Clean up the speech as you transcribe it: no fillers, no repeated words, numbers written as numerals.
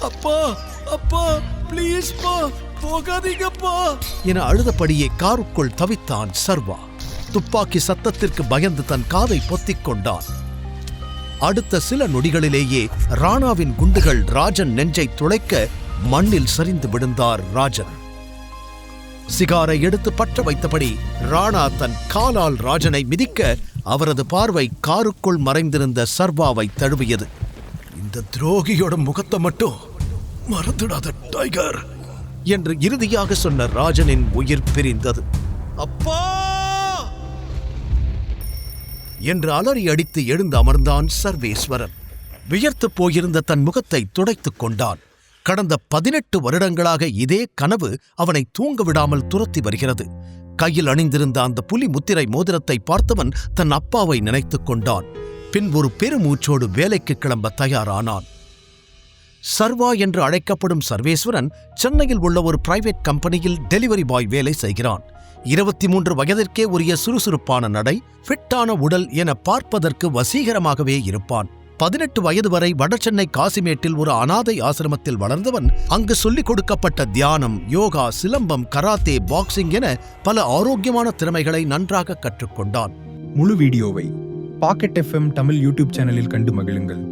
அப்பா அப்பா ப்ளீஸ் பா, போகாதீங்கப்பா என அழுதபடியே காருக்குள் தவித்தான் சர்வா. துப்பாக்கி சத்தத்திற்கு பயந்து தன் காதை பொத்திக் கொண்டான். அடுத்த சில நொடிகளிலேயே ராணாவின் குண்டுகள் ராஜன் நெஞ்சை துளைக்க மண்ணில் சரிந்து விழுந்தார் ராஜன். சிகாரை எடுத்து பற்ற வைத்தபடி ராணா தன் காலால் ராஜனை மிதிக்க அவரது பார்வை காருக்குள் மறைந்திருந்த சர்வாவை தழுவியது. இந்த துரோகியோட முகத்தை மட்டும் மறந்துடாத டைகர் என்று இறுதியாக சொன்ன ராஜனின் உயிர் பிரிந்தது. அப்பா என்று அலறி அடித்து எழுந்து அமர்ந்தான் சர்வேஸ்வரன். வியர்த்து போயிருந்த தன் முகத்தை துடைத்துக் கொண்டான். கடந்த 18 வருடங்களாக இதே கனவு அவனை தூங்க விடாமல் துரத்தி வருகிறது. கையில் அணிந்திருந்த அந்த புலி முத்திரை மோதிரத்தை பார்த்தவன் தன் அப்பாவை நினைத்துக் கொண்டான். பின் ஒரு பெருமூச்சோடு வேலைக்கு கிளம்ப தயாரானான். சர்வா என்று அழைக்கப்படும் சர்வேஸ்வரன் சென்னையில் உள்ள ஒரு பிரைவேட் கம்பெனியில் டெலிவரி பாய் வேலை செய்கிறான். 23 வயதிற்கே உரிய சுறுசுறுப்பான நடை, ஃபிட்டான உடல் என பார்ப்பதற்கு வசீகரமாகவே இருப்பான். 18 வயது வரை வடசென்னை காசிமேட்டில் ஒரு அனாதை ஆசிரமத்தில் வளர்ந்தவன் அங்கு சொல்லிக் கொடுக்கப்பட்ட தியானம், யோகா, சிலம்பம், கராத்தே, பாக்ஸிங் என பல ஆரோக்கியமான திறமைகளை நன்றாக கற்றுக்கொண்டான். முழு வீடியோவை பாக்கெட் FM தமிழ் யூடியூப் சேனலில் கண்டு மகிழுங்கள்.